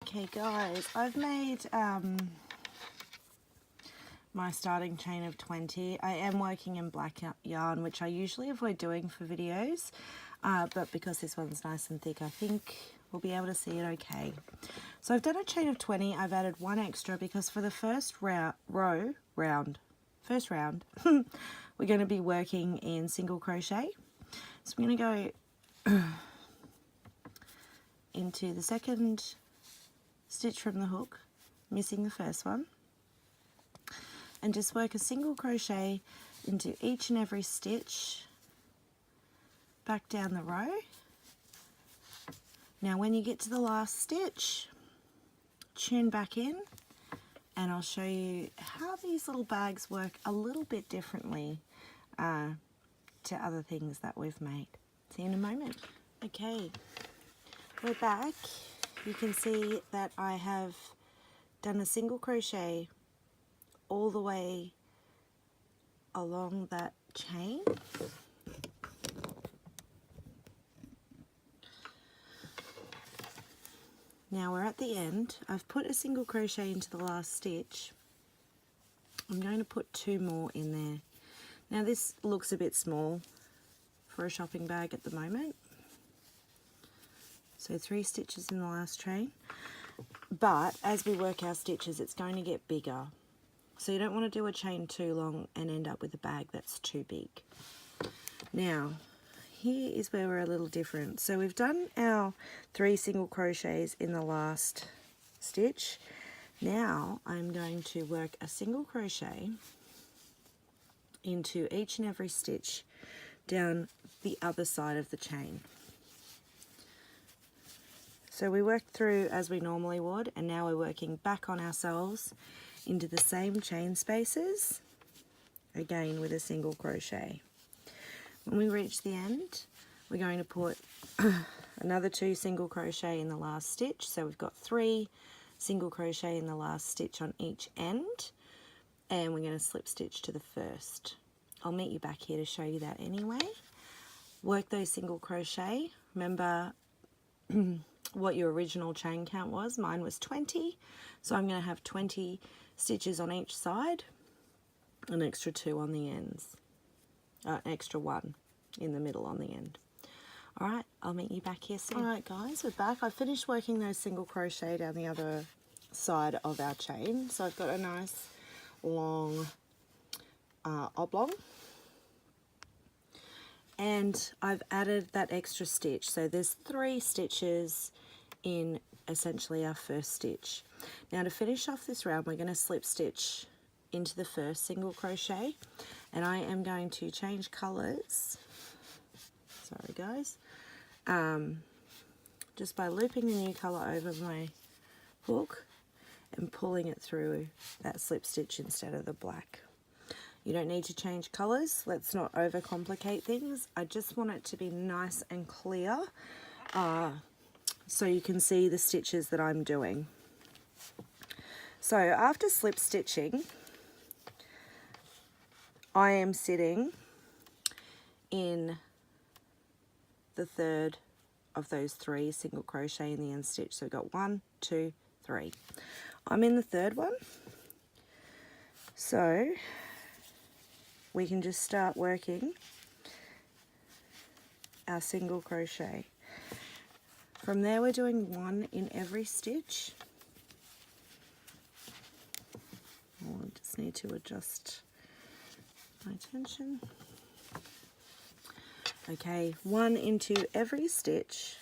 Okay guys, I've made my starting chain of 20. I am working in black yarn, which I usually avoid doing for videos, but because this one's nice and thick, I think we'll be able to see it okay. So I've done a chain of 20. I've added one extra because for the first round, we're going to be working in single crochet. So I'm going to go into the second stitch from the hook, missing the first one, and just work a single crochet into each and every stitch back down the row. Now when you get to the last stitch, tune back in and I'll show you how these little bags work a little bit differently to other things that we've made. See you in a moment. Okay, we're back. You can see that I have done a single crochet all the way along that chain. Now we're at the end. I've put a single crochet into the last stitch. I'm going to put 2 more in there. Now this looks a bit small for a shopping bag at the moment. So 3 stitches in the last chain. But as we work our stitches, it's going to get bigger. So you don't want to do a chain too long and end up with a bag that's too big. Now, here is where we're a little different. So we've done our 3 single crochets in the last stitch. Now I'm going to work a single crochet into each and every stitch down the other side of the chain. So we worked through as we normally would, and now we're working back on ourselves into the same chain spaces, again with a single crochet. When we reach the end, we're going to put another 2 single crochet in the last stitch. So we've got 3 single crochet in the last stitch on each end, and we're going to slip stitch to the first. I'll meet you back here to show you that anyway. Work those single crochet. Remember what your original chain count was. Mine was 20, so I'm going to have 20 stitches on each side, an extra 2 on the ends, an extra 1 in the middle on the end. Alright, I'll meet you back here soon. Alright guys, we're back. I finished working those single crochet down the other side of our chain, so I've got a nice long oblong, and I've added that extra stitch. So there's 3 stitches in essentially our first stitch. Now to finish off this round, we're going to slip stitch into the first single crochet, and I am going to change colours, sorry guys, just by looping the new colour over my hook and pulling it through that slip stitch instead of the black. You don't need to change colours, let's not overcomplicate things. I just want it to be nice and clear so you can see the stitches that I'm doing. So after slip stitching, I am sitting in the third of those 3 single crochet in the end stitch. So we've got 1, 2, 3. I'm in the third one. So we can just start working our single crochet. From there we're doing 1 in every stitch. Oh, I just need to adjust my tension. Okay, 1 into every stitch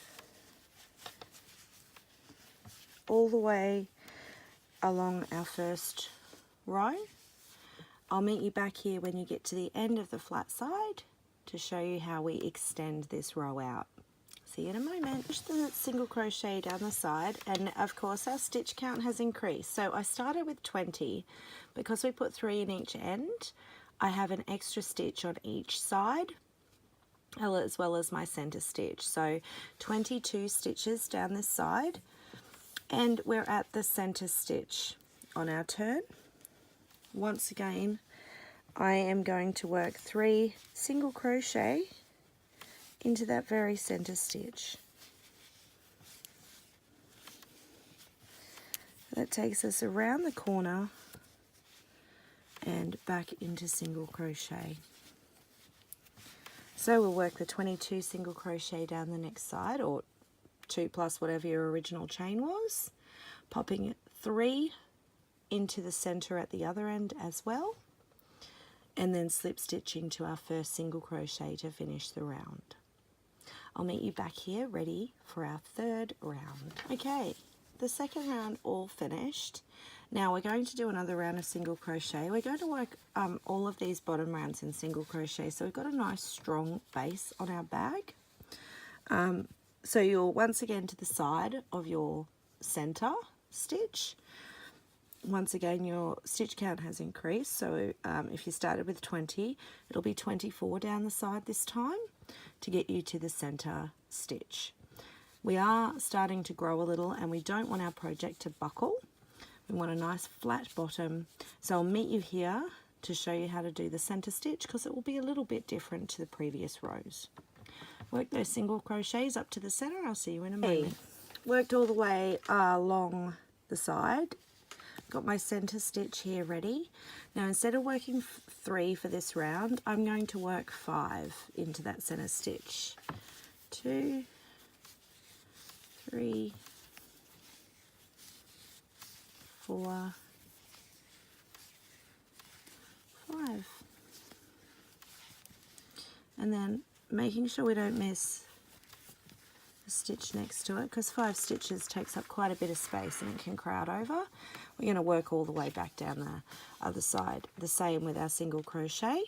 all the way along our first row. I'll meet you back here when you get to the end of the flat side to show you how we extend this row out. See you in a moment. Push the single crochet down the side, and of course our stitch count has increased. So I started with 20. Because we put 3 in each end, I have an extra stitch on each side as well as my center stitch. So 22 stitches down this side, and we're at the center stitch on our turn. Once again, I am going to work 3 single crochet into that very center stitch. that takes us around the corner and back into single crochet. So we'll work the 22 single crochet down the next side, or 2 plus whatever your original chain was, popping 3 into the center at the other end as well, and then slip stitching to our first single crochet to finish the round. I'll meet you back here ready for our third round. Okay, the second round all finished. Now we're going to do another round of single crochet. We're going to work all of these bottom rounds in single crochet, so we've got a nice strong base on our bag. So you'll once again to the side of your center stitch. Once again, your stitch count has increased, so if you started with 20, it'll be 24 down the side this time to get you to the center stitch. We are starting to grow a little and we don't want our project to buckle. We want a nice flat bottom, so I'll meet you here to show you how to do the center stitch because it will be a little bit different to the previous rows. Work those single crochets up to the center. I'll see you in a moment. Worked all the way along the side. Got my center stitch here ready. Now instead of working 3 for this round, I'm going to work 5 into that center stitch. 2, 3, 4, 5. And then making sure we don't miss the stitch next to it, because 5 stitches takes up quite a bit of space and it can crowd over. We're going to work all the way back down the other side. The same with our single crochet.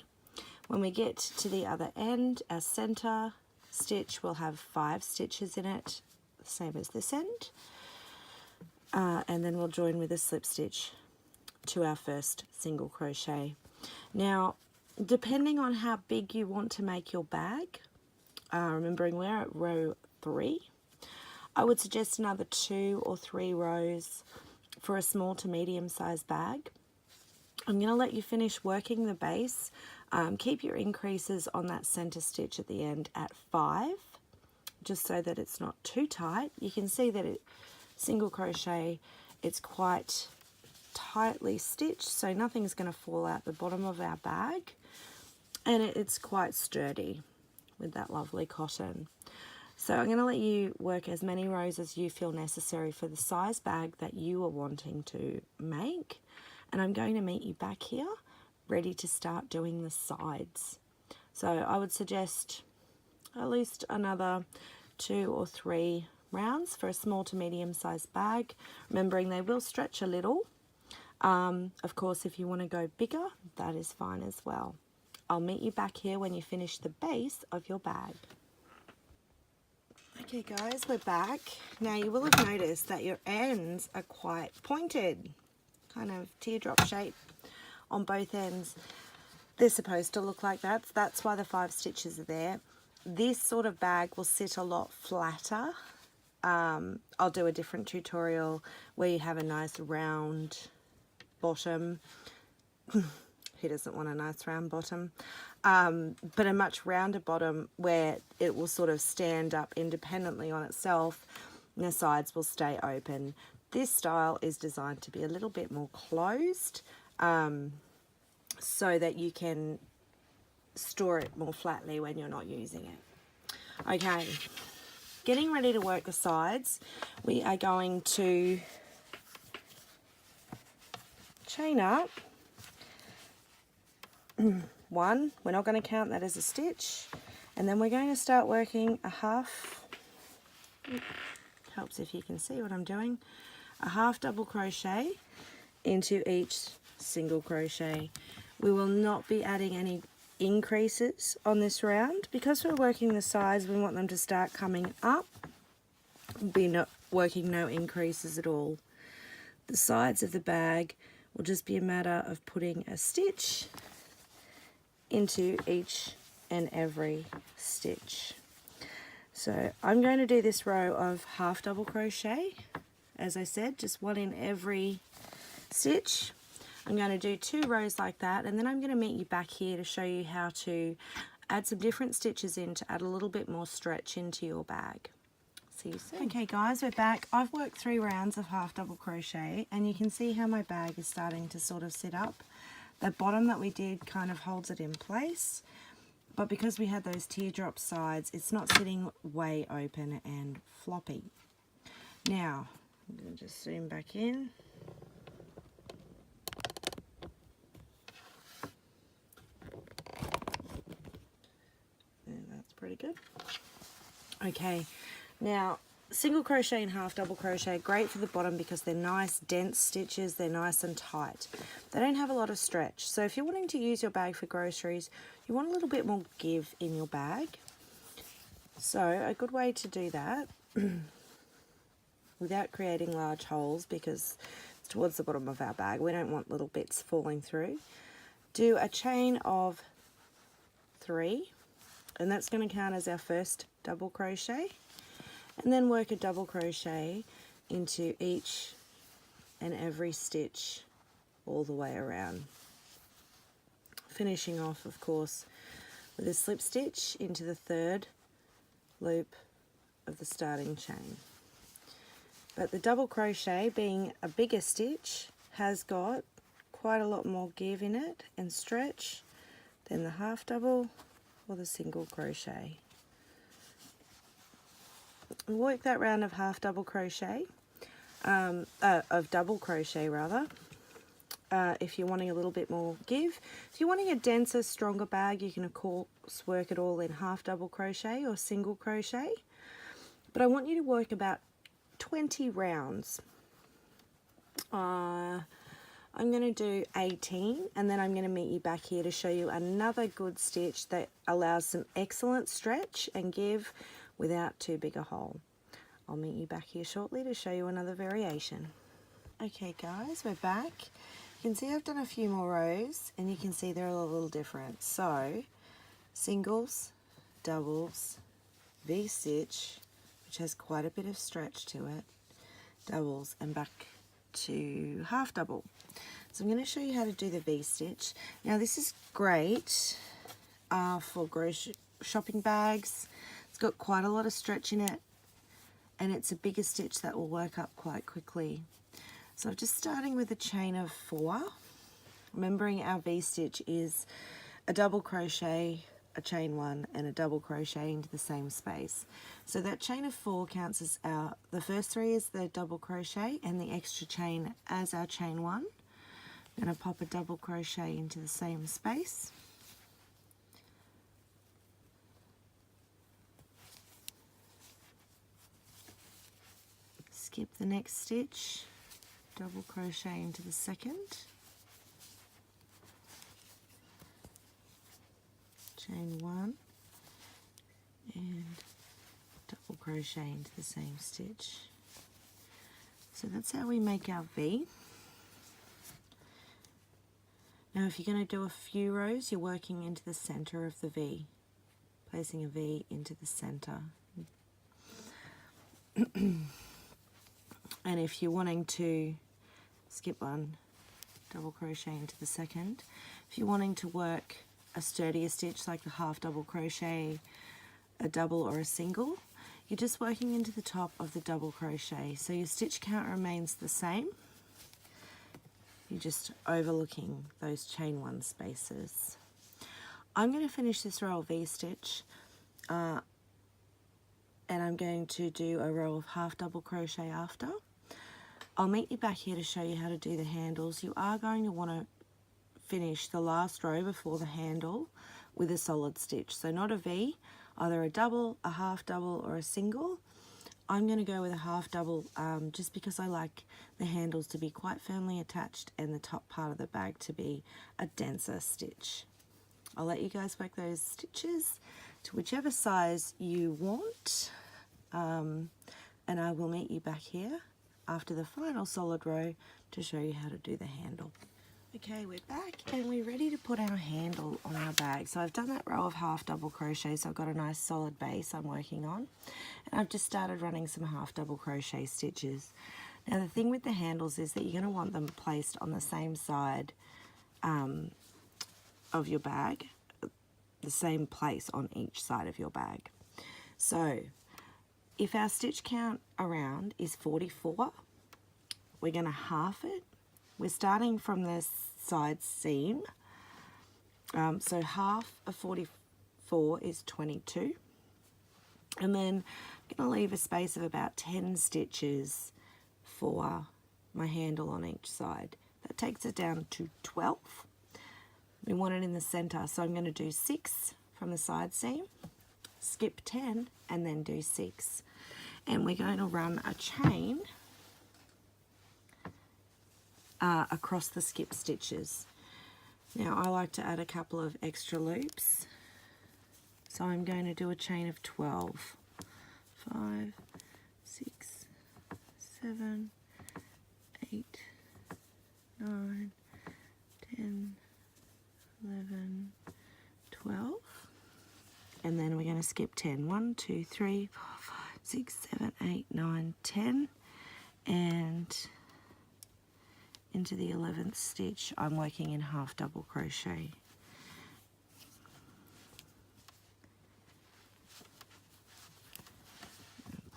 When we get to the other end, our center stitch will have 5 stitches in it, the same as this end. And then we'll join with a slip stitch to our first single crochet. Now, depending on how big you want to make your bag, remembering we're at row 3, I would suggest another 2 or 3 rows for a small to medium sized bag. I'm going to let you finish working the base. Keep your increases on that center stitch at the end at 5, just so that it's not too tight. You can see that single crochet, it's quite tightly stitched, so nothing's going to fall out the bottom of our bag, and it's quite sturdy with that lovely cotton. So I'm going to let you work as many rows as you feel necessary for the size bag that you are wanting to make, and I'm going to meet you back here ready to start doing the sides. So I would suggest at least another 2 or 3 rounds for a small to medium sized bag, remembering they will stretch a little. Of course, if you want to go bigger, that is fine as well. I'll meet you back here when you finish the base of your bag. Okay guys, we're back. Now you will have noticed that your ends are quite pointed, kind of teardrop shape on both ends. They're supposed to look like that. That's why the 5 stitches are there. This sort of bag will sit a lot flatter. I'll do a different tutorial where you have a nice round bottom. Who doesn't want a nice round bottom? But a much rounder bottom where it will sort of stand up independently on itself and the sides will stay open. This style is designed to be a little bit more closed, so that you can store it more flatly when you're not using it. Okay, getting ready to work the sides, we are going to chain up 1, we're not going to count that as a stitch, and then we're going to start working a half, helps if you can see what I'm doing, a half double crochet into each single crochet. We will not be adding any increases on this round because we're working the sides. We want them to start coming up. We'll be not working no increases at all. The sides of the bag will just be a matter of putting a stitch into each and every stitch. So I'm going to do this row of half double crochet, as I said, just 1 in every stitch. I'm going to do 2 rows like that, and then I'm going to meet you back here to show you how to add some different stitches in to add a little bit more stretch into your bag. See you soon. Okay guys, we're back. I've worked 3 rounds of half double crochet, and you can see how my bag is starting to sort of sit up. The bottom that we did kind of holds it in place, but because we had those teardrop sides, it's not sitting way open and floppy. Now, I'm going to just zoom back in. And that's pretty good. Okay, now single crochet and half double crochet, great for the bottom because they're nice dense stitches, they're nice and tight. They don't have a lot of stretch. So if you're wanting to use your bag for groceries, you want a little bit more give in your bag. So a good way to do that without creating large holes, because it's towards the bottom of our bag, we don't want little bits falling through. Do a chain of 3, and that's going to count as our first double crochet. And then work a double crochet into each and every stitch all the way around. Finishing off, of course, with a slip stitch into the 3rd loop of the starting chain. But the double crochet, being a bigger stitch, has got quite a lot more give in it and stretch than the half double or the single crochet. Work that round of half double crochet, of double crochet rather, if you're wanting a little bit more give. If you're wanting a denser, stronger bag, you can of course work it all in half double crochet or single crochet. But I want you to work about 20 rounds. I'm going to do 18, and then I'm going to meet you back here to show you another good stitch that allows some excellent stretch and give without too big a hole. I'll meet you back here shortly to show you another variation. Okay guys, we're back. You can see I've done a few more rows, and you can see they're all a little different. So singles, doubles, V-stitch, which has quite a bit of stretch to it, doubles, and back to half double. So I'm going to show you how to do the V-stitch. Now this is great for grocery shopping bags. It's got quite a lot of stretch in it, and it's a bigger stitch that will work up quite quickly. So I'm just starting with a chain of 4, remembering our V-stitch is a double crochet, a chain 1, and a double crochet into the same space. So that chain of 4 counts as the first 3 is the double crochet, and the extra chain as our chain 1. I'm going to pop a double crochet into the same space. Skip the next stitch, double crochet into the second, chain 1, and double crochet into the same stitch. So that's how we make our V. Now if you're going to do a few rows, you're working into the center of the V, placing a V into the center. And if you're wanting to skip one, double crochet into the second. If you're wanting to work a sturdier stitch like the half double crochet, a double or a single, you're just working into the top of the double crochet. So your stitch count remains the same. You're just overlooking those chain 1 spaces. I'm going to finish this row of V-stitch, and I'm going to do a row of half double crochet after. I'll meet you back here to show you how to do the handles. You are going to want to finish the last row before the handle with a solid stitch. So not a V, either a double, a half double, or a single. I'm going to go with a half double just because I like the handles to be quite firmly attached and the top part of the bag to be a denser stitch. I'll let you guys work those stitches to whichever size you want, and I will meet you back here after the final solid row to show you how to do the handle. Okay, we're back and we're ready to put our handle on our bag. So I've done that row of half double crochet, so I've got a nice solid base I'm working on, and I've just started running some half double crochet stitches. Now the thing with the handles is that you're going to want them placed on the same side of your bag, the same place on each side of your bag. So if our stitch count around is 44, we're going to half it. We're starting from the side seam. So half of 44 is 22. And then I'm going to leave a space of about 10 stitches for my handle on each side. That takes it down to 12. We want it in the center, so I'm going to do 6 from the side seam, skip 10, and then do 6. And we're going to run a chain across the skip stitches. Now I like to add a couple of extra loops, so I'm going to do a chain of 12. 5, 6, 7, 8, 9, 10, 11, 12, and then we're going to skip 10. 1, 2, 3, 4, 5, 6, 7, 8, 9, 10, and into the 11th stitch I'm working in half double crochet.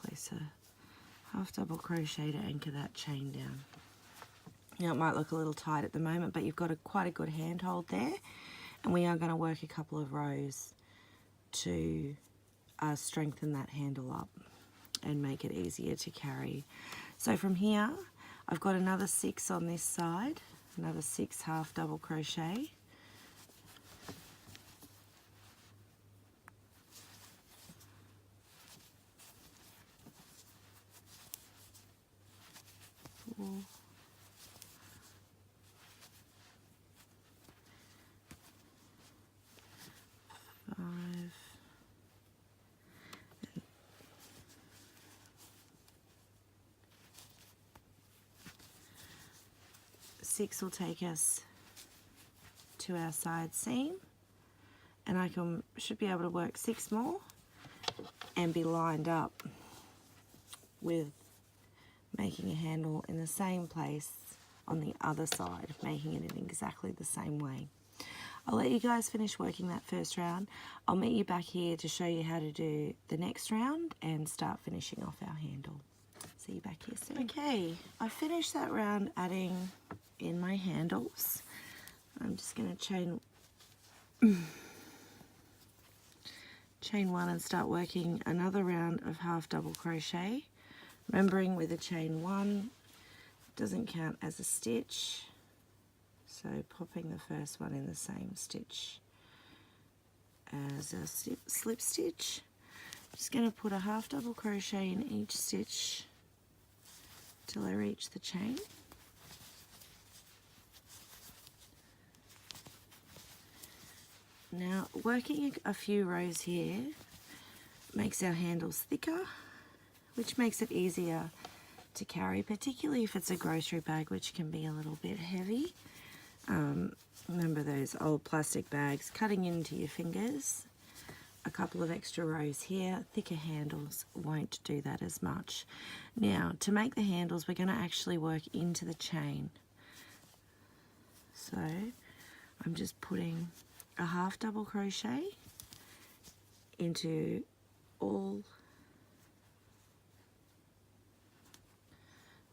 Place a half double crochet to anchor that chain down. Now it might look a little tight at the moment, but you've got quite a good handhold there, and we are going to work a couple of rows to strengthen that handle up and make it easier to carry. So from here I've got another 6 on this side, another 6 half double crochet. Four, 5, 6 will take us to our side seam, and I should be able to work 6 more and be lined up with making a handle in the same place on the other side, making it in exactly the same way. I'll let you guys finish working that first round. I'll meet you back here to show you how to do the next round and start finishing off our handle. See you back here soon. Okay, I finished that round adding in my handles. I'm just going to chain 1 and start working another round of half double crochet, remembering with a chain 1 doesn't count as a stitch, so popping the first one in the same stitch as a slip stitch. Just going to put a half double crochet in each stitch till I reach the chain. Now working a few rows here makes our handles thicker, which makes it easier to carry, particularly if it's a grocery bag, which can be a little bit heavy. Remember those old plastic bags, cutting into your fingers. A couple of extra rows here, thicker handles won't do that as much. Now to make the handles, we're going to actually work into the chain. So I'm just putting a half double crochet into all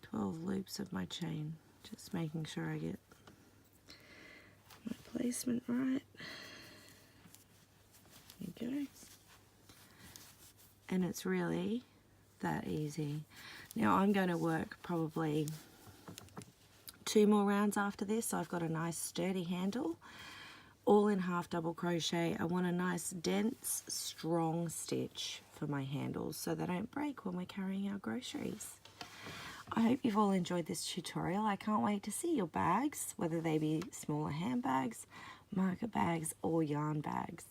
12 loops of my chain, just making sure I get my placement right. There you go. And it's really that easy. Now I'm going to work probably 2 more rounds after this, so I've got a nice sturdy handle, all in half double crochet. I want a nice dense strong stitch for my handles so they don't break when we're carrying our groceries. I hope you've all enjoyed this tutorial. I can't wait to see your bags, whether they be smaller handbags, market bags or yarn bags.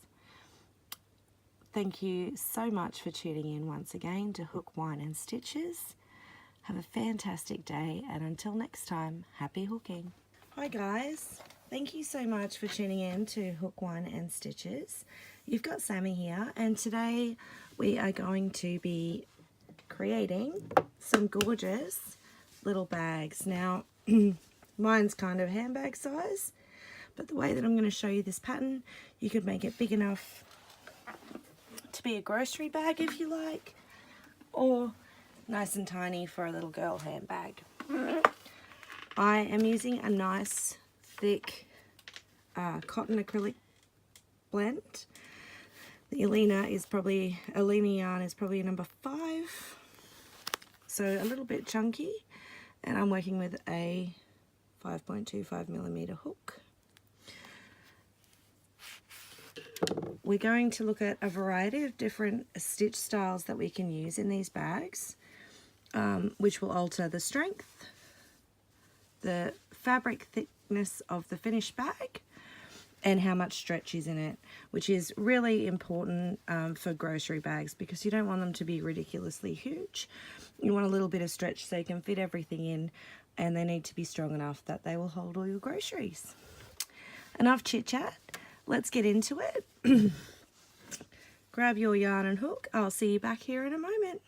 Thank you so much for tuning in once again to Hook, Wine and Stitches. Have a fantastic day, and until next time, happy hooking. Hi guys, thank you so much for tuning in to Hook, Wine and Stitches. You've got Sammy here, and today we are going to be creating some gorgeous little bags. Now mine's kind of handbag size, but the way that I'm going to show you this pattern, you could make it big enough to be a grocery bag if you like, or nice and tiny for a little girl handbag. I am using a nice thick cotton acrylic blend. The Alina yarn is probably number 5, so a little bit chunky, and I'm working with a 5.25mm hook. We're going to look at a variety of different stitch styles that we can use in these bags, which will alter the strength, the fabric thickness of the finished bag, and how much stretch is in it, which is really important for grocery bags, because you don't want them to be ridiculously huge. You want a little bit of stretch so you can fit everything in, and they need to be strong enough that they will hold all your groceries. Enough chit chat, let's get into it. Grab your yarn and hook. I'll see you back here in a moment.